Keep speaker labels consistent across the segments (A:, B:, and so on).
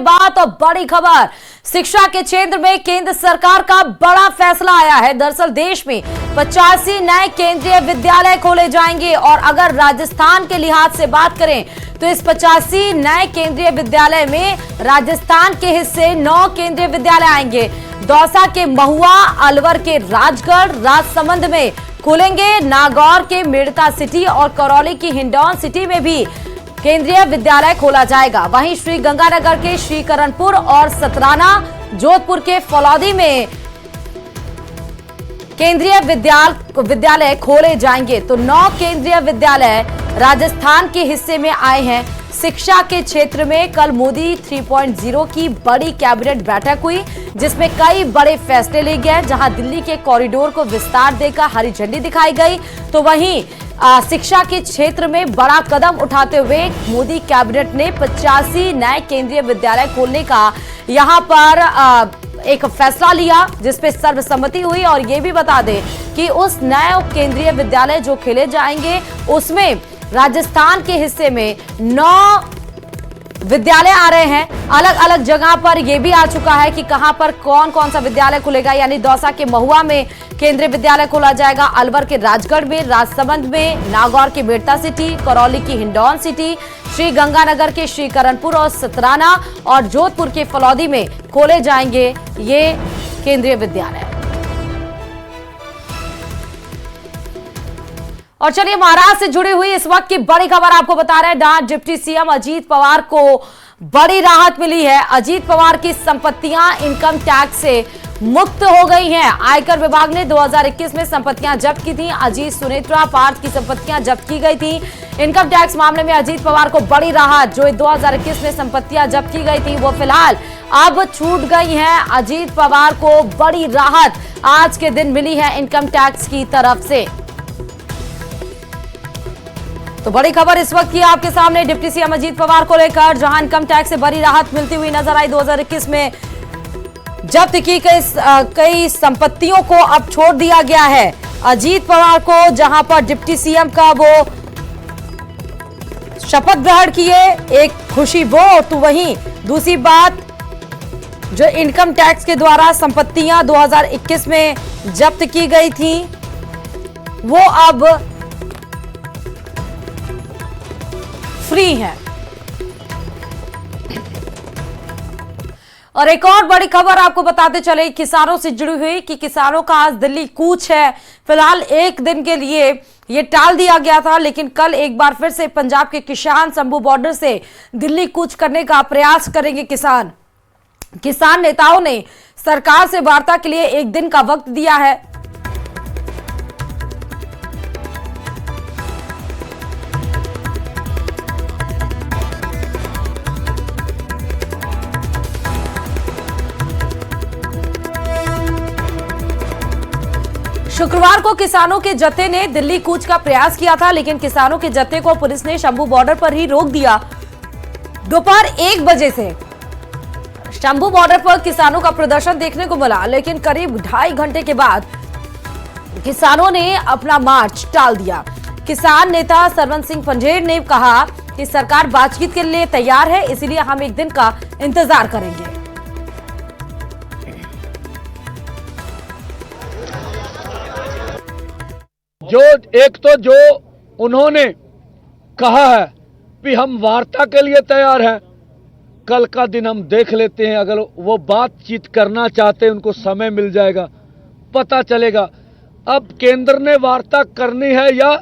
A: बात और बड़ी खबर, शिक्षा के क्षेत्र में केंद्र सरकार का बड़ा फैसला आया है। दरअसल देश में 85 नए केंद्रीय विद्यालय खोले जाएंगे और अगर राजस्थान के लिहाज से बात करें तो इस 85 नए केंद्रीय विद्यालय में राजस्थान के हिस्से 9 केंद्रीय विद्यालय आएंगे। दौसा के महुआ, अलवर के राजगढ़, राजसमंद में खुलेंगे, नागौर के मेड़ता सिटी और करौली की हिंडौन सिटी में भी केंद्रीय विद्यालय खोला जाएगा। वहीं श्री गंगानगर के श्रीकरणपुर और सतराना, जोधपुर के फलौदी में केंद्रीय विद्यालय खोले जाएंगे। तो 9 केंद्रीय विद्यालय राजस्थान के हिस्से में आए हैं। शिक्षा के क्षेत्र में कल मोदी 3.0 की बड़ी कैबिनेट बैठक हुई, जिसमें कई बड़े फैसले लिए गए। जहां दिल्ली के कॉरिडोर को विस्तार देकर हरी झंडी दिखाई गई, तो वहीं शिक्षा के क्षेत्र में बड़ा कदम उठाते हुए मोदी कैबिनेट ने 85 नए केंद्रीय विद्यालय खोलने का यहां पर एक फैसला लिया, जिसपे सर्वसम्मति हुई। और ये भी बता दें कि उस नए केंद्रीय विद्यालय जो खोले जाएंगे उसमें राजस्थान के हिस्से में 9 विद्यालय आ रहे हैं। अलग अलग जगह पर यह भी आ चुका है कि कहां पर कौन कौन सा विद्यालय खुलेगा। यानी दौसा के महुआ में केंद्रीय विद्यालय खोला जाएगा, अलवर के राजगढ़ में, राजसमंद में, नागौर के मेड़ता सिटी, करौली की हिंडौन सिटी, श्री गंगानगर के श्रीकरणपुर और सतराना और जोधपुर के फलौदी में खोले जाएंगे ये केंद्रीय विद्यालय। और चलिए महाराष्ट्र से जुड़ी हुई इस वक्त की बड़ी खबर आपको बता रहे हैं। डिप्टी सीएम अजीत पवार को बड़ी राहत मिली है। अजीत पवार की संपत्तियां इनकम टैक्स से मुक्त हो गई हैं। आयकर विभाग ने 2021 में संपत्तियां जब्त की थी। अजीत, सुनेत्रा, पार्थ की संपत्तियां जब्त की गई थी। इनकम टैक्स मामले में अजीत पवार को बड़ी राहत, जो 2021 में संपत्तियां जब्त की गई थी वो फिलहाल अब छूट गई हैं। अजीत पवार को बड़ी राहत आज के दिन मिली है इनकम टैक्स की तरफ से। तो बड़ी खबर इस वक्त की आपके सामने डिप्टी सीएम अजीत पवार को लेकर, जहां इनकम टैक्स से बड़ी राहत मिलती हुई नजर आई। 2021 में जब्त की कई संपत्तियों को अब छोड़ दिया गया है अजीत पवार को, जहां पर डिप्टी सीएम का वो शपथ ग्रहण किए, एक खुशी वो। तो वहीं दूसरी बात, जो इनकम टैक्स के द्वारा संपत्तियां 2021 में जब्त की गई थी वो अब फ्री है। और एक और बड़ी खबर आपको बताते चले किसानों से जुड़ी हुई कि किसानों का आज दिल्ली कूच है। फिलहाल एक दिन के लिए ये टाल दिया गया था, लेकिन कल एक बार फिर से पंजाब के किसान शंभू बॉर्डर से दिल्ली कूच करने का प्रयास करेंगे। किसान नेताओं ने सरकार से वार्ता के लिए एक दिन का वक्त दिया है। शुक्रवार को किसानों के जत्थे ने दिल्ली कूच का प्रयास किया था, लेकिन किसानों के जत्थे को पुलिस ने शंभू बॉर्डर पर ही रोक दिया। दोपहर 1 बजे से शंभू बॉर्डर पर किसानों का प्रदर्शन देखने को मिला, लेकिन करीब 2.5 घंटे के बाद किसानों ने अपना मार्च टाल दिया। किसान नेता सरवन सिंह पंजेर ने कहा कि सरकार बातचीत के लिए तैयार है, इसलिए हम एक दिन का इंतजार करेंगे।
B: जो उन्होंने कहा है कि हम वार्ता के लिए तैयार हैं, कल का दिन हम देख लेते हैं। अगर वो बातचीत करना चाहते हैं, उनको समय मिल जाएगा, पता चलेगा। अब केंद्र ने वार्ता करनी है या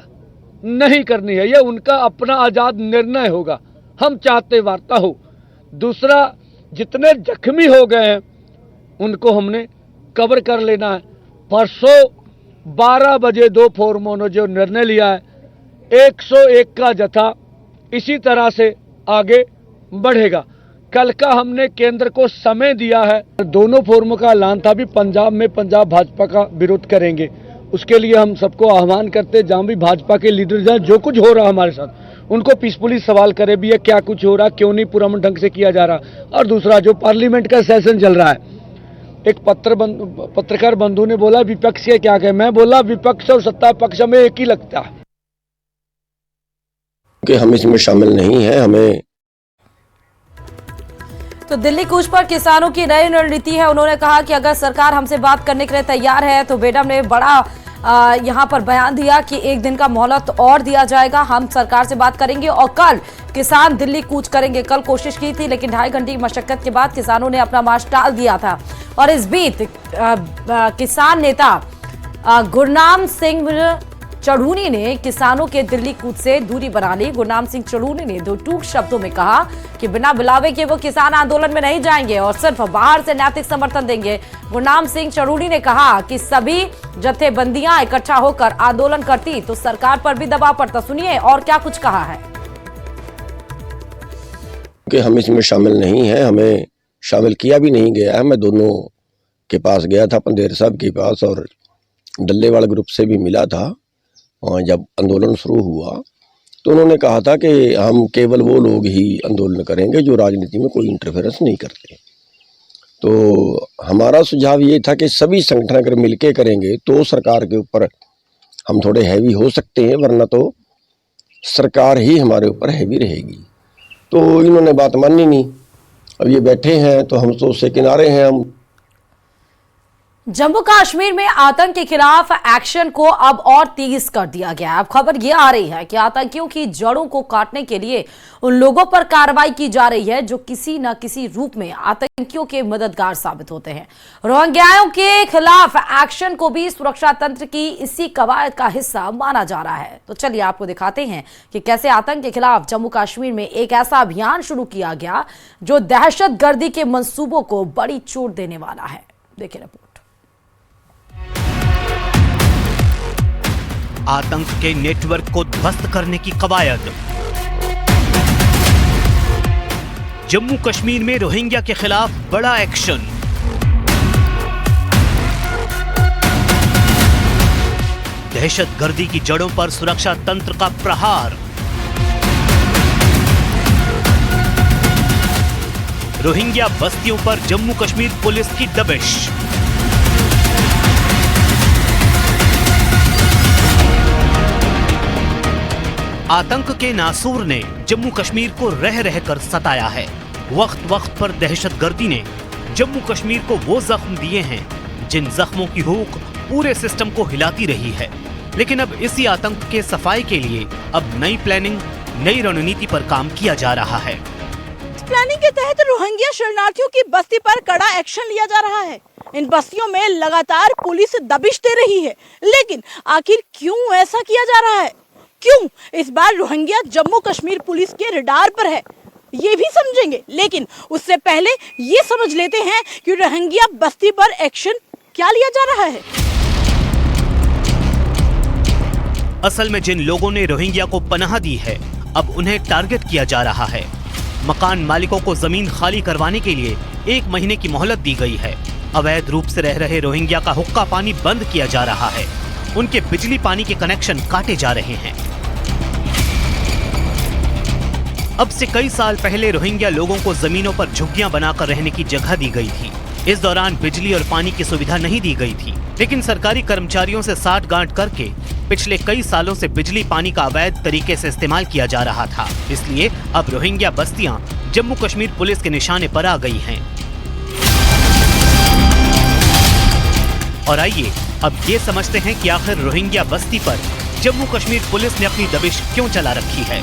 B: नहीं करनी है, यह उनका अपना आजाद निर्णय होगा। हम चाहते वार्ता हो। दूसरा, जितने जख्मी हो गए हैं उनको हमने कवर कर लेना है। परसों 12 बजे 2 फोरमों ने जो निर्णय लिया है, 101 का जत्था इसी तरह से आगे बढ़ेगा। कल का हमने केंद्र को समय दिया है। दोनों फोरमों का ऐलान था भी पंजाब में पंजाब भाजपा का विरोध करेंगे। उसके लिए हम सबको आह्वान करते, जहां भी भाजपा के लीडर जाए, जो कुछ हो रहा हमारे साथ उनको पीसफुली सवाल करे भी है, क्या कुछ हो रहा, क्यों नहीं पुरअमन ढंग से किया जा रहा। और दूसरा, जो पार्लियामेंट का सेशन चल रहा है, एक पत्रकार बंधु ने बोला विपक्ष के क्या कहे, मैं बोला विपक्ष और सत्ता पक्ष हमें एक ही लगता है
C: कि हम इसमें शामिल नहीं है। हमें
A: तो दिल्ली कूच पर किसानों की नई रणनीति है। उन्होंने कहा कि अगर सरकार हमसे बात करने के लिए तैयार है तो बेडम ने बड़ा यहां पर बयान दिया कि एक दिन का मोहलत और दिया जाएगा, हम सरकार से बात करेंगे और कल किसान दिल्ली कूच करेंगे। कल कोशिश की थी लेकिन 2.5 घंटे की मशक्कत के बाद किसानों ने अपना मार्च टाल दिया था। और इस बीच किसान नेता गुरनाम सिंह चढ़ूनी ने किसानों के दिल्ली कूच से दूरी बना ली। गुरनाम सिंह चढ़ूनी ने 2 टूक शब्दों में कहा कि बिना बुलावे के वो किसान आंदोलन में नहीं जाएंगे और सिर्फ बाहर से नैतिक समर्थन देंगे। गुरनाम सिंह चढ़ूनी ने कहा कि सभी जत्थेबंदियां इकट्ठा होकर आंदोलन करती तो सरकार पर भी दबाव पड़ता। सुनिए और क्या कुछ कहा है।
C: कि हम इसमें शामिल नहीं है, हमें शामिल किया भी नहीं गया है। मैं दोनों के पास गया था, पंदेर साहब के पास और डल्लेवाल ग्रुप से भी मिला था। और जब आंदोलन शुरू हुआ तो उन्होंने कहा था कि हम केवल वो लोग ही आंदोलन करेंगे जो राजनीति में कोई इंटरफेरेंस नहीं करते। तो हमारा सुझाव ये था कि सभी संगठन अगर मिलके करेंगे तो सरकार के ऊपर हम थोड़े हैवी हो सकते हैं, वरना तो सरकार ही हमारे ऊपर हैवी रहेगी। तो इन्होंने बात मानी नहीं। अब ये बैठे हैं तो हम तो उससे किनारे हैं। हम
A: जम्मू कश्मीर में आतंक के खिलाफ एक्शन को अब और तेज कर दिया गया है। अब खबर यह आ रही है कि आतंकियों की जड़ों को काटने के लिए उन लोगों पर कार्रवाई की जा रही है जो किसी न किसी रूप में आतंकियों के मददगार साबित होते हैं। रोहिंग्याओं के खिलाफ एक्शन को भी सुरक्षा तंत्र की इसी कवायद का हिस्सा माना जा रहा है। तो चलिए आपको दिखाते हैं कि कैसे आतंक के खिलाफ जम्मू कश्मीर में एक ऐसा अभियान शुरू किया गया जो दहशतगर्दी के मंसूबों को बड़ी चोट देने वाला है। देखिए रिपोर्ट।
D: आतंक के नेटवर्क को ध्वस्त करने की कवायद। जम्मू कश्मीर में रोहिंग्या के खिलाफ बड़ा एक्शन। दहशतगर्दी की जड़ों पर सुरक्षा तंत्र का प्रहार। रोहिंग्या बस्तियों पर जम्मू कश्मीर पुलिस की दबिश। आतंक के नासूर ने जम्मू कश्मीर को रह रहकर सताया है। वक्त वक्त पर दहशतगर्दी ने जम्मू कश्मीर को वो जख्म दिए हैं जिन जख्मों की हुक पूरे सिस्टम को हिलाती रही है। लेकिन अब इसी आतंक के सफाई के लिए अब नई प्लानिंग, नई रणनीति पर काम किया जा रहा है।
E: प्लानिंग के तहत रोहिंग्या शरणार्थियों की बस्ती पर कड़ा एक्शन लिया जा रहा है। इन बस्तियों में लगातार पुलिस दबिश दे रही है, लेकिन आखिर क्यों ऐसा किया जा रहा है? क्यों इस बार रोहिंग्या जम्मू कश्मीर पुलिस के रडार पर है, ये भी समझेंगे। लेकिन उससे पहले ये समझ लेते हैं कि रोहिंग्या बस्ती पर एक्शन क्या लिया जा रहा है।
D: असल में जिन लोगों ने रोहिंग्या को पनाह दी है, अब उन्हें टारगेट किया जा रहा है। मकान मालिकों को जमीन खाली करवाने के लिए 1 महीने की मोहलत दी गई है। अवैध रूप से रह रहे रोहिंग्या का हुक्का पानी बंद किया जा रहा है। उनके बिजली पानी के कनेक्शन काटे जा रहे हैं। अब से कई साल पहले रोहिंग्या लोगों को जमीनों पर झुग्गियां बनाकर रहने की जगह दी गई थी। इस दौरान बिजली और पानी की सुविधा नहीं दी गई थी, लेकिन सरकारी कर्मचारियों से साठगांठ करके पिछले कई सालों से बिजली पानी का अवैध तरीके से इस्तेमाल किया जा रहा था। इसलिए अब रोहिंग्या बस्तियां जम्मू कश्मीर पुलिस के निशाने पर आ गई हैं। और आइए अब ये समझते हैं कि आखिर रोहिंग्या बस्ती पर जम्मू कश्मीर पुलिस ने अपनी दबिश क्यों चला रखी है।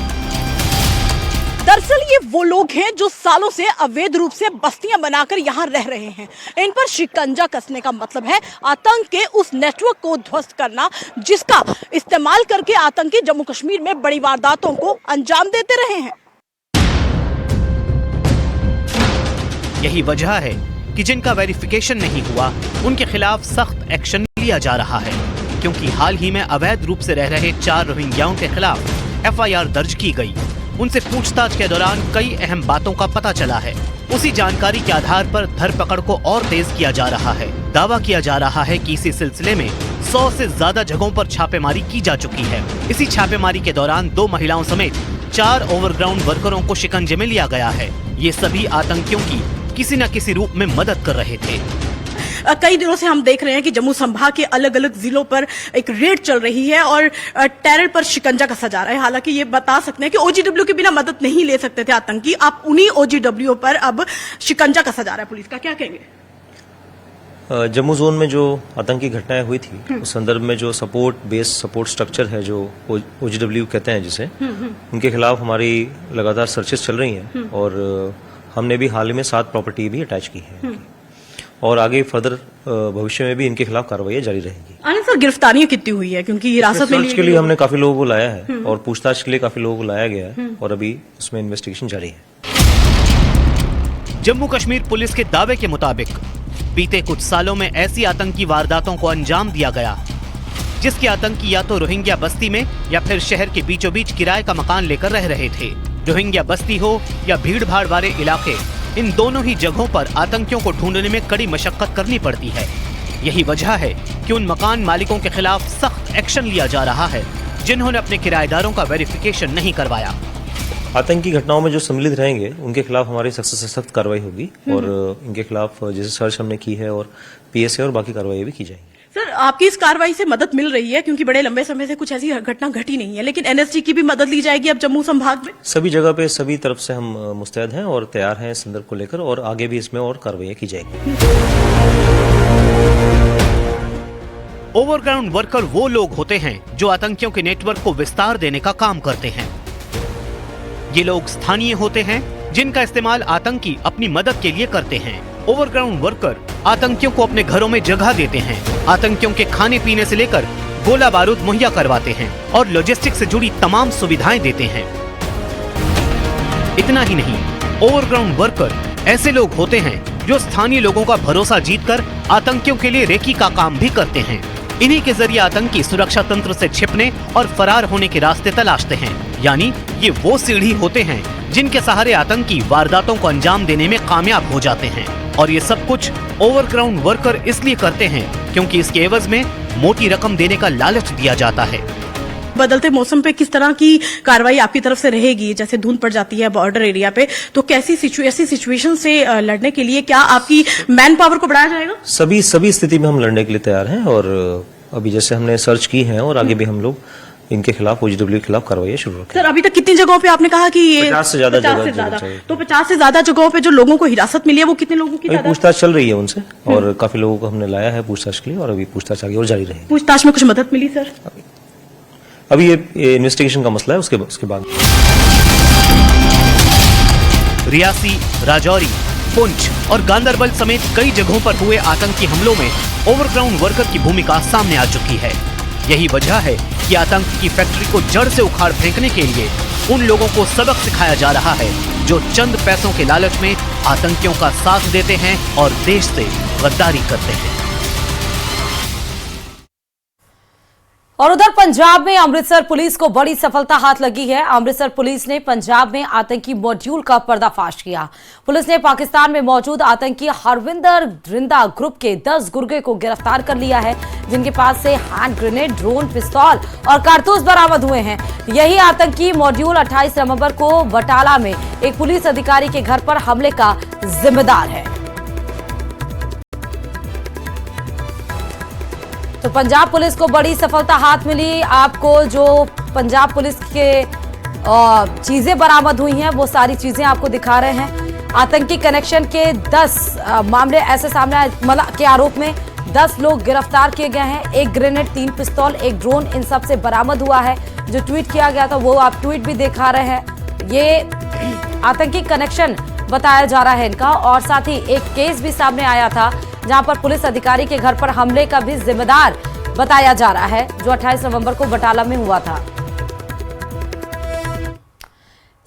E: दरअसल ये वो लोग हैं जो सालों से अवैध रूप से बस्तियां बनाकर यहाँ रह रहे हैं। इन पर शिकंजा कसने का मतलब है आतंक के उस नेटवर्क को ध्वस्त करना जिसका इस्तेमाल करके आतंकी जम्मू कश्मीर में बड़ी वारदातों को अंजाम देते रहे हैं।
D: यही वजह है कि जिनका वेरिफिकेशन नहीं हुआ उनके खिलाफ सख्त एक्शन लिया जा रहा है, क्योंकि हाल ही में अवैध रूप से रह रहे 4 रोहिंग्याओं के खिलाफ FIR दर्ज की गई। उनसे पूछताछ के दौरान कई अहम बातों का पता चला है। उसी जानकारी के आधार पर धरपकड़ को और तेज किया जा रहा है। दावा किया जा रहा है कि इसी सिलसिले में 100 से ज्यादा जगहों पर छापेमारी की जा चुकी है। इसी छापेमारी के दौरान 2 महिलाओं समेत 4 ओवरग्राउंड वर्करों को शिकंजे में लिया गया है। ये सभी आतंकियों की किसी न किसी रूप में मदद कर रहे थे।
E: कई दिनों से हम देख रहे हैं कि जम्मू संभाग के अलग अलग जिलों पर एक रेड चल रही है और टेरर पर शिकंजा कसा जा रहा है। हालांकि ये बता सकते हैं कि ओजीडब्ल्यू के बिना मदद नहीं ले सकते थे आतंकी, आप उन्हीं ओजीडब्ल्यू पर अब शिकंजा कसा जा रहा है पुलिस का, क्या कहेंगे?
F: जम्मू जोन में जो आतंकी घटनाएं हुई थी उस संदर्भ में जो सपोर्ट स्ट्रक्चर है, जो ओजीडब्ल्यू कहते हैं जिसे, उनके खिलाफ हमारी लगातार सर्चेस चल रही हैं और हमने भी हाल ही में 7 प्रॉपर्टी भी अटैच की है और आगे फर्दर भविष्य में भी इनके खिलाफ कार्रवाई जारी रहेगी।
E: आनंद सर, गिरफ्तारियां कितनी हुई है? क्योंकि हिरासत में
F: सर्च के लिए हमने काफी लोगों को लाया है और पूछताछ के लिए काफी लोगों को लाया गया है और अभी उसमें इन्वेस्टिगेशन जारी है।
D: जम्मू कश्मीर पुलिस के दावे के मुताबिक बीते कुछ सालों में ऐसी आतंकी वारदातों को अंजाम दिया गया जिसके आतंकी या तो रोहिंग्या बस्ती में या फिर शहर के बीचों बीच किराए का मकान लेकर रह रहे थे। रोहिंग्या बस्ती हो या भीड़ भाड़ वाले इलाके, इन दोनों ही जगहों पर आतंकियों को ढूंढने में कड़ी मशक्कत करनी पड़ती है। यही वजह है कि उन मकान मालिकों के खिलाफ सख्त एक्शन लिया जा रहा है जिन्होंने अपने किराएदारों का वेरिफिकेशन नहीं करवाया।
F: आतंकी घटनाओं में जो सम्मिलित रहेंगे उनके खिलाफ हमारी सख्त से सख्त कार्रवाई होगी और इनके खिलाफ जैसे सर्च हमने की है और पीएसए और बाकी कार्रवाई भी की जाएगी।
E: सर, आपकी इस कार्रवाई से मदद मिल रही है क्योंकि बड़े लंबे समय से कुछ ऐसी घटना घटी नहीं है, लेकिन एनएसजी की भी मदद ली जाएगी अब जम्मू संभाग में?
F: सभी जगह पे सभी तरफ से हम मुस्तैद हैं और तैयार हैं इस संदर्भ को लेकर और आगे भी इसमें और कार्रवाई की जाएगी।
D: ओवरग्राउंड वर्कर वो लोग होते हैं जो आतंकियों के नेटवर्क को विस्तार देने का काम करते हैं। ये लोग स्थानीय होते हैं जिनका इस्तेमाल आतंकी अपनी मदद के लिए करते हैं। ओवरग्राउंड वर्कर आतंकियों को अपने घरों में जगह देते हैं, आतंकियों के खाने पीने से लेकर गोला बारूद मुहैया करवाते हैं और लॉजिस्टिक्स से जुड़ी तमाम सुविधाएं देते हैं। इतना ही नहीं, ओवरग्राउंड वर्कर ऐसे लोग होते हैं जो स्थानीय लोगों का भरोसा जीतकर आतंकियों के लिए रेकी का काम भी करते हैं। इन्हीं के जरिए आतंकी सुरक्षा तंत्र से छिपने और फरार होने के रास्ते तलाशते हैं। यानी ये वो सीढ़ी होते हैं जिनके सहारे आतंकी वारदातों को अंजाम देने में कामयाब हो जाते हैं। और ये सब कुछ ओवरग्राउंड वर्कर इसलिए करते हैं क्योंकि इसके एवज में मोटी रकम देने का लालच दिया जाता है।
E: बदलते मौसम पे किस तरह की कार्रवाई आपकी तरफ से रहेगी? जैसे धुंध पड़ जाती है बॉर्डर एरिया पे, तो कैसी सिचुएशन से लड़ने के लिए क्या आपकी मैन पावर को बढ़ाया जाएगा?
F: सभी स्थिति में हम लड़ने के लिए तैयार हैं और अभी जैसे हमने सर्च की है और आगे भी हम लोग इनके खिलाफ ओजीडब्ल्यू के खिलाफ कार्रवाई शुरू रखें।
E: सर, अभी तक कितनी जगहों पे आपने कहा कि ये
F: 50 से ज्यादा
E: तो 50 से ज्यादा जगहों पे जो लोगों को हिरासत मिली है वो कितने लोगों की?
F: पूछताछ चल रही है उनसे और काफी लोगों को हमने लाया है पूछताछ के लिए और अभी पूछताछ आगे और जारी रहेगी।
E: पूछताछ में कुछ मदद मिली सर?
F: अभी ये इन्वेस्टिगेशन का मसला है, उसके बाद।
D: रियासी, राजौरी, पुंछ और गांदरबल समेत कई जगहों पर हुए आतंकी हमलों में ओवरग्राउंड वर्कर की भूमिका सामने आ चुकी है। यही वजह है कि आतंक की फैक्ट्री को जड़ से उखाड़ फेंकने के लिए उन लोगों को सबक सिखाया जा रहा है जो चंद पैसों के लालच में आतंकियों का साथ देते हैं और देश से गद्दारी करते हैं।
A: और उधर पंजाब में अमृतसर पुलिस को बड़ी सफलता हाथ लगी है। अमृतसर पुलिस ने पंजाब में आतंकी मॉड्यूल का पर्दाफाश किया। पुलिस ने पाकिस्तान में मौजूद आतंकी हरविंदर रिंदा ग्रुप के 10 गुर्गे को गिरफ्तार कर लिया है, जिनके पास से हैंड ग्रेनेड, ड्रोन, पिस्तौल और कारतूस बरामद हुए हैं। यही आतंकी मॉड्यूल 28 नवंबर को बटाला में एक पुलिस अधिकारी के घर पर हमले का जिम्मेदार है। तो पंजाब पुलिस को बड़ी सफलता हाथ मिली। आपको जो पंजाब पुलिस के चीजें बरामद हुई हैं वो सारी चीजें आपको दिखा रहे हैं। आतंकी कनेक्शन के 10 मामले ऐसे सामने आए के आरोप में 10 लोग गिरफ्तार किए गए हैं। 1 ग्रेनेड, 3 पिस्तौल, 1 ड्रोन इन सब से बरामद हुआ है। जो ट्वीट किया गया था वो आप ट्वीट भी दिखा रहे हैं। ये आतंकी कनेक्शन बताया जा रहा है इनका। और साथ ही एक केस भी सामने आया था जहां पर पुलिस अधिकारी के घर पर हमले का भी जिम्मेदार बताया जा रहा है, जो 28 नवंबर को बटाला में हुआ था।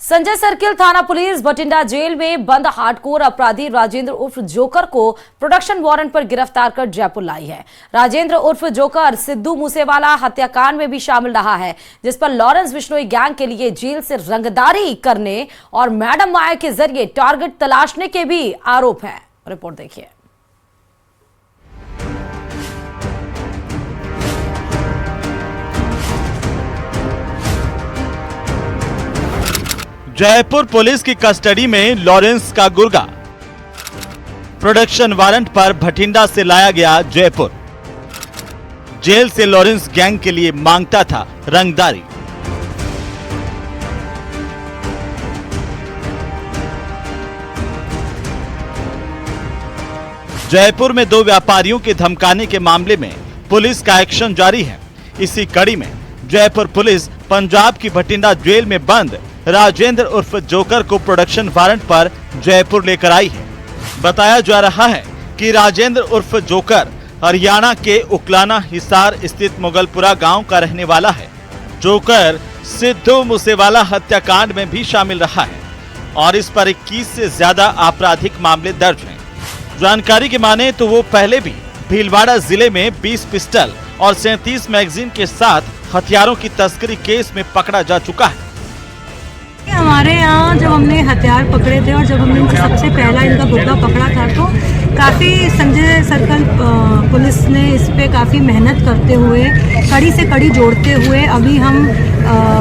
A: संजय सर्किल थाना पुलिस बठिंडा जेल में बंद हार्डकोर अपराधी राजेंद्र उर्फ जोकर को प्रोडक्शन वारंट पर गिरफ्तार कर जयपुर लाई है। राजेंद्र उर्फ जोकर सिद्धू मूसेवाला हत्याकांड में भी शामिल रहा है, जिस पर लॉरेंस बिश्नोई गैंग के लिए जेल से रंगदारी करने और मैडम माया के जरिए टारगेट तलाशने के भी आरोप हैं। रिपोर्ट देखिए।
G: जयपुर पुलिस की कस्टडी में लॉरेंस का गुर्गा। प्रोडक्शन वारंट पर भटिंडा से लाया गया जयपुर। जेल से लॉरेंस गैंग के लिए मांगता था रंगदारी। जयपुर में 2 व्यापारियों के धमकाने के मामले में पुलिस का एक्शन जारी है। इसी कड़ी में जयपुर पुलिस पंजाब की भटिंडा जेल में बंद राजेंद्र उर्फ जोकर को प्रोडक्शन वारंट पर जयपुर लेकर आई है। बताया जा रहा है कि राजेंद्र उर्फ जोकर हरियाणा के उकलाना हिसार स्थित मुगलपुरा गांव का रहने वाला है। जोकर सिद्धू मूसेवाला हत्याकांड में भी शामिल रहा है और इस पर 21 से ज्यादा आपराधिक मामले दर्ज हैं। जानकारी के माने तो वो पहले भी भीलवाड़ा जिले में 20 पिस्टल और 37 मैगजीन के साथ हथियारों की तस्करी केस में पकड़ा जा चुका है।
H: हमारे यहाँ जब हमने हथियार पकड़े थे और जब हमने इनसे सबसे पहला इनका गुर्दा पकड़ा था तो काफ़ी संजय सर्कल पुलिस ने इस पे काफ़ी मेहनत करते हुए कड़ी से कड़ी जोड़ते हुए अभी हम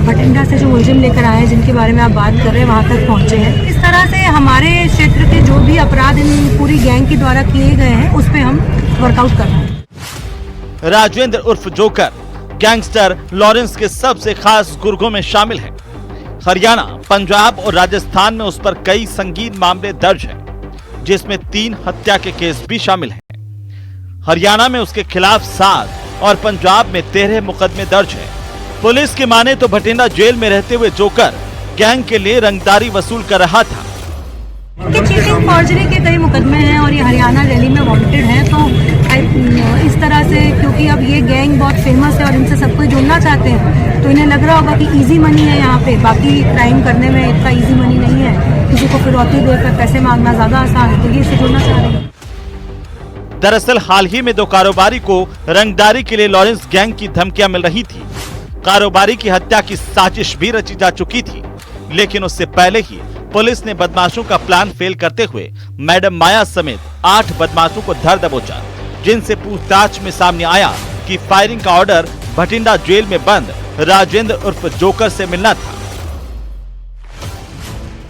H: भटिंडा से जो मुलजिम लेकर आए हैं जिनके बारे में आप बात कर रहे हैं वहाँ तक पहुँचे हैं। इस तरह से हमारे क्षेत्र के जो भी अपराध इन पूरी गैंग के द्वारा किए गए हैं उस पर हम वर्कआउट कर रहे हैं।
G: राजेंद्र उर्फ जोकर गैंगस्टर लॉरेंस के सबसे खास गुर्गों में शामिल है। हरियाणा, पंजाब और राजस्थान में उस पर कई संगीन मामले दर्ज हैं, जिसमें 3 हत्या के केस भी शामिल हैं। हरियाणा में उसके खिलाफ 7 और पंजाब में 13 मुकदमे दर्ज हैं। पुलिस की माने तो भटिंडा जेल में रहते हुए जोकर गैंग के लिए रंगदारी वसूल कर रहा था।
H: इनके चीटिंग फॉर्जरी के कई मुकदमे हैं और ये हरियाणा दिल्ली में वांटेड है। तो इस तरह से क्योंकि अब ये गैंग बहुत फेमस है और इनसे सब कोई जुड़ना चाहते हैं तो इन्हें लग रहा होगा कि इजी मनी है यहाँ पे, बाकी क्राइम करने में इतना इजी मनी नहीं है, किसी को फिरौती देकर पैसे मांगना ज्यादा आसान है, तो ये इससे जुड़ना चाह रहे हैं।
G: दरअसल हाल ही में 2 कारोबारी को रंगदारी के लिए लॉरेंस गैंग की धमकियां मिल रही थी। कारोबारी की हत्या की साजिश भी रची जा चुकी थी, लेकिन उससे पहले ही पुलिस ने बदमाशों का प्लान फेल करते हुए मैडम माया समेत 8 बदमाशों को धर दबोचा, जिनसे पूछताछ में सामने आया कि फायरिंग का ऑर्डर भटिंडा जेल में बंद राजेंद्र उर्फ जोकर से मिलना था।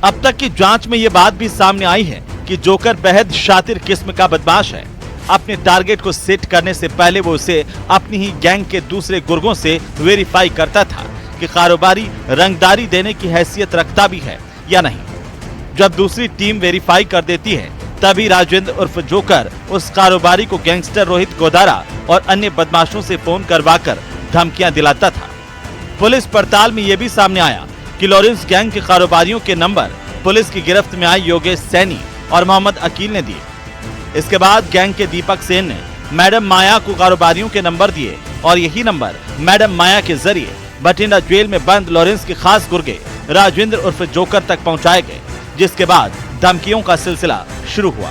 G: अब तक की जांच में यह बात भी सामने आई है कि जोकर बेहद शातिर किस्म का बदमाश है। अपने टारगेट को सेट करने से पहले वो उसे अपनी ही गैंग के दूसरे गुर्गों से वेरीफाई करता था कि कारोबारी रंगदारी देने की हैसियत रखता भी है या नहीं। जब दूसरी टीम वेरीफाई कर देती है तभी राजेंद्र उर्फ जोकर उस कारोबारी को गैंगस्टर रोहित गोदारा और अन्य बदमाशों से फोन करवाकर धमकियां दिलाता था। पुलिस पड़ताल में यह भी सामने आया कि लॉरेंस गैंग के कारोबारियों के नंबर पुलिस की गिरफ्त में आए योगेश सैनी और मोहम्मद अकील ने दिए। इसके बाद गैंग के दीपक सेन ने मैडम माया को कारोबारियों के नंबर दिए और यही नंबर मैडम माया के जरिए भटिंडा जेल में बंद लॉरेंस के खास गुर्गे राजेंद्र उर्फ जोकर तक पहुंचाए गए, जिसके बाद धमकियों का सिलसिला शुरू हुआ।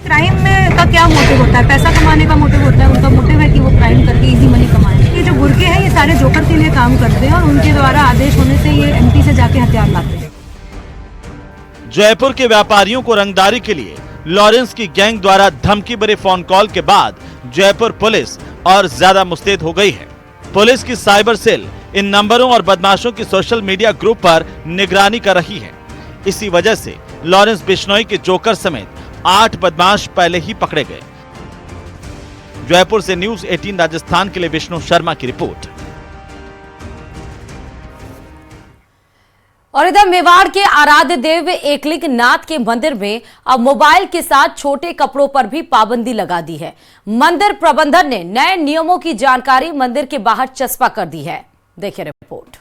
H: क्राइम में का क्या मोटिव होता है? पैसा कमाने का मोटिव होता है। उनका मोटिव है कि वो क्राइम करके इजी मनी कमाएं। ये जो गुर्गे हैं ये सारे जोकर के लिए काम करते हैं और उनके द्वारा आदेश होने से ये एमपी से जाके हथियार लाते हैं।
G: जयपुर के व्यापारियों को रंगदारी के लिए लॉरेंस की गैंग द्वारा धमकी भरे फोन कॉल के बाद जयपुर पुलिस और ज्यादा मुस्तैद हो गई है। पुलिस की साइबर सेल इन नंबरों और बदमाशों की सोशल मीडिया ग्रुप पर निगरानी कर रही है। इसी वजह से लॉरेंस बिश्नोई के जोकर समेत 8 बदमाश पहले ही पकड़े गए। जयपुर से न्यूज़ 18 राजस्थान के लिए विष्णु शर्मा की रिपोर्ट।
A: और इधर मेवाड़ के आराध्य देव एकलिंग नाथ के मंदिर में अब मोबाइल के साथ छोटे कपड़ों पर भी पाबंदी लगा दी है। मंदिर प्रबंधन ने नए नियमों की जानकारी मंदिर के बाहर चस्पा कर दी है। देखिए रिपोर्ट।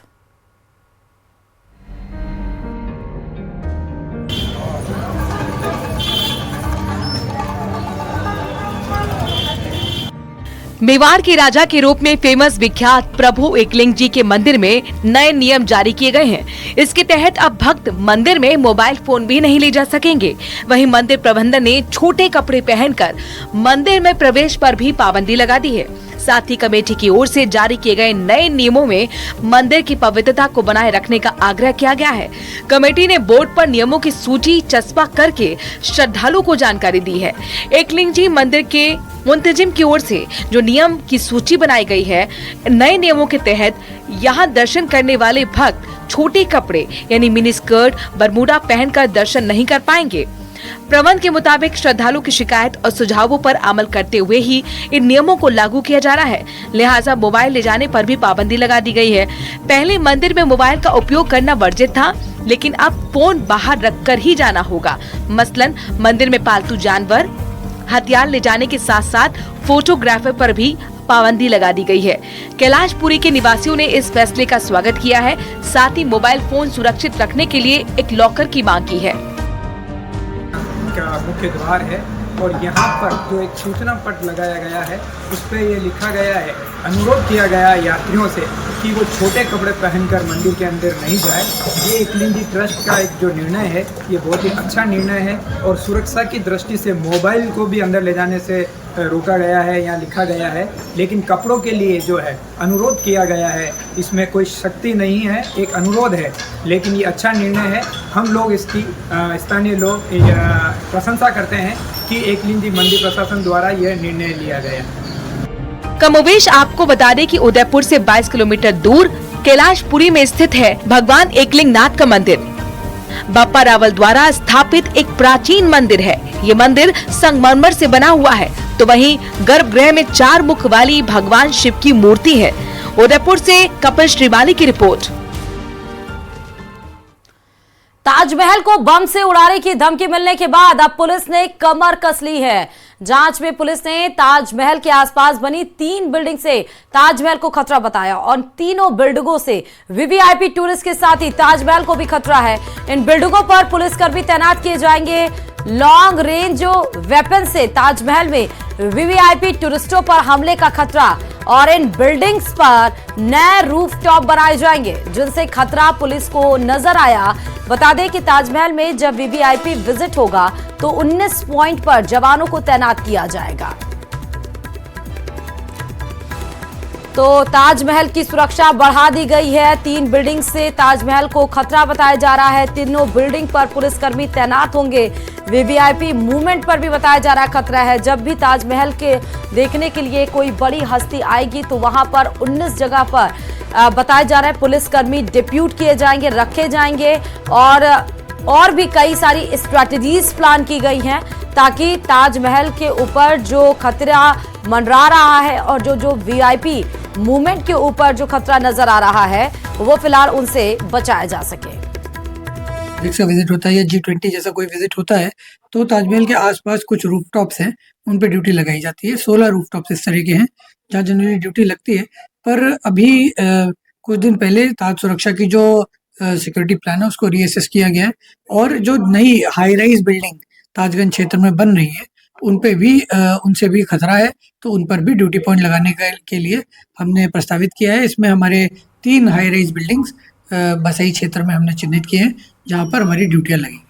I: मेवाड़ के राजा के रूप में फेमस विख्यात प्रभु एकलिंग जी के मंदिर में नए नियम जारी किए गए हैं। इसके तहत अब भक्त मंदिर में मोबाइल फोन भी नहीं ले जा सकेंगे। वहीं मंदिर प्रबंधन ने छोटे कपड़े पहनकर मंदिर में प्रवेश पर भी पाबंदी लगा दी है। साथ ही कमेटी की ओर से जारी किए गए नए नियमों में मंदिर की पवित्रता को बनाए रखने का आग्रह किया गया है। कमेटी ने बोर्ड पर नियमों की सूची चस्पा करके श्रद्धालुओं को जानकारी दी है। एकलिंग जी मंदिर के मुंतजिम की ओर से जो नियम की सूची बनाई गई है, नए नियमों के तहत यहाँ दर्शन करने वाले भक्त छोटे कपड़े यानी मिनी स्कर्ट, बरमूडा पहनकर दर्शन नहीं कर पाएंगे। प्रबंध के मुताबिक श्रद्धालु की शिकायत और सुझावों पर अमल करते हुए ही इन नियमों को लागू किया जा रहा है। लिहाजा मोबाइल ले जाने पर भी पाबंदी लगा दी गई है। पहले मंदिर में मोबाइल का उपयोग करना वर्जित था, लेकिन अब फोन बाहर रखकर ही जाना होगा। मसलन मंदिर में पालतू जानवर, हथियार ले जाने के साथ साथ फोटोग्राफर पर भी पाबंदी लगा दी गई है। कैलाशपुरी के निवासियों ने इस फैसले का स्वागत किया है। साथ ही मोबाइल फोन सुरक्षित रखने के लिए एक लॉकर की मांग की है।
J: मुख्य द्वार है और यहाँ पर जो एक सूचना पट लगाया गया है उस पर ये लिखा गया है, अनुरोध किया गया है यात्रियों से कि वो छोटे कपड़े पहनकर मंदिर के अंदर नहीं जाए। ये एकलिंगी ट्रस्ट का एक जो निर्णय है ये बहुत ही अच्छा निर्णय है और सुरक्षा की दृष्टि से मोबाइल को भी अंदर ले जाने से रोका गया है, यहाँ लिखा गया है। लेकिन कपड़ों के लिए जो है अनुरोध किया गया है, इसमें कोई शक्ति नहीं है, एक अनुरोध है, लेकिन ये अच्छा निर्णय है। हम लोग इसकी स्थानीय लोग प्रशंसा करते हैं कि एकलिंगी मंदिर प्रशासन द्वारा यह निर्णय लिया गया।
I: कमोवेश आपको बता दें कि उदयपुर से 22 किलोमीटर दूर कैलाशपुरी में स्थित है भगवान एकलिंग नाथ का मंदिर। बप्पा रावल द्वारा स्थापित एक प्राचीन मंदिर है। ये मंदिर संगमरमर से बना हुआ है, तो वहीं गर्भगृह में 4 मुख वाली भगवान शिव की मूर्ति है। उदयपुर से कपिल श्रीमाली की रिपोर्ट।
A: ताजमहल को बम से उड़ाने की धमकी मिलने के बाद अब पुलिस ने कमर कस ली है। जांच में पुलिस ने ताजमहल के आसपास बनी 3 बिल्डिंग से ताजमहल को खतरा बताया और तीनों बिल्डिंगों से वीवीआईपी टूरिस्ट के साथ ही ताजमहल को भी खतरा है। इन बिल्डिंगों पर पुलिसकर्मी तैनात किए जाएंगे। लॉन्ग रेंज वेपन से ताजमहल में वीवीआईपी टूरिस्टों पर हमले का खतरा और इन बिल्डिंग्स पर नए रूफटॉप बनाए जाएंगे जिनसे खतरा पुलिस को नजर आया। बता दें कि ताजमहल में जब वीवीआईपी विजिट होगा तो 19 पॉइंट पर जवानों को तैनात किया जाएगा। तो ताजमहल की सुरक्षा बढ़ा दी गई है। 3 बिल्डिंग से ताजमहल को खतरा बताया जा रहा है। तीनों बिल्डिंग पर पुलिसकर्मी तैनात होंगे। वीवीआईपी मूवमेंट पर भी बताया जा रहा है खतरा है। जब भी ताजमहल के देखने के लिए कोई बड़ी हस्ती आएगी तो वहां पर 19 जगह पर बताया जा रहा है पुलिसकर्मी डिप्यूट किए जाएंगे, रखे जाएंगे और भी कई सारी स्ट्रैटेजीज प्लान की गई हैं ताकि ताजमहल के ऊपर जो खतरा मंडरा रहा है और जो वीआईपी मूवमेंट के ऊपर जो खतरा नजर आ रहा है वो फिलहाल उनसे बचाया जा सके।
K: का विजिट होता है या G20 जैसा कोई विजिट होता है तो ताजमहल के आसपास कुछ रूफटॉप्स हैं, उन पे ड्यूटी लगाई जाती है। 16 रूफटॉप्स इस तरह के हैं जहाँ जनरली ड्यूटी लगती है। पर अभी कुछ दिन पहले ताज सुरक्षा की जो सिक्योरिटी प्लान है उसको रीअसेस किया गया है और जो नई हाई राइज बिल्डिंग ताजगंज क्षेत्र में बन रही है उन पे भी उनसे भी खतरा है, तो उन पर भी ड्यूटी पॉइंट लगाने के लिए हमने प्रस्तावित किया है। इसमें हमारे 3 हाई राइज बिल्डिंग्स बसई क्षेत्र में हमने चिन्हित किए हैं जहां पर हमारी ड्यूटियां लगी।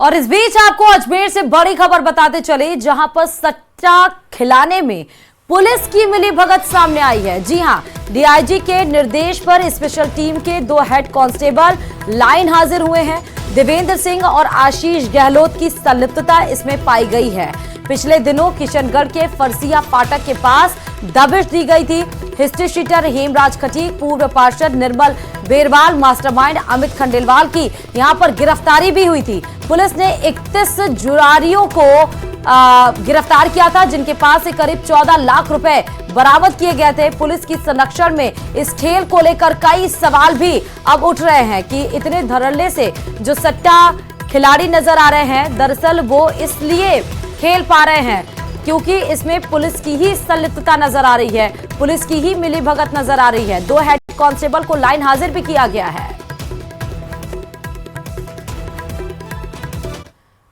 A: और इस बीच आपको अजमेर से बड़ी खबर बताते चले जहां पर सट्टा खिलाने में पुलिस की मिलीभगत सामने आई है। जी हां, डीआईजी के निर्देश पर स्पेशल टीम के 2 हेड कांस्टेबल लाइन हाजिर हुए हैं। देवेंद्र सिंह और आशीष गहलोत की संलिप्तता इसमें पाई गई है। पिछले दिनों किशनगढ़ के फरसिया फाटक के पास दबिश दी गई थी। हिस्ट्री शीटर हेमराज खटीक, पूर्व पार्षद निर्मल बेरवाल, मास्टरमाइंड अमित खंडेलवाल की यहां पर गिरफ्तारी भी हुई थी। पुलिस ने 31 जुरारियों को गिरफ्तार किया था जिनके पास से करीब 14 लाख रुपए बरामद किए गए थे। पुलिस की संरक्षण में इस खेल को लेकर कई सवाल भी अब उठ रहे हैं कि इतने धड़ल्ले से जो सट्टा खिलाड़ी नजर आ रहे हैं दरअसल वो इसलिए खेल पा रहे हैं क्योंकि इसमें पुलिस की ही संलिप्तता नजर आ रही है, पुलिस की ही मिलीभगत नजर आ रही है। 2 हेड कांस्टेबल को लाइन हाजिर भी किया गया है।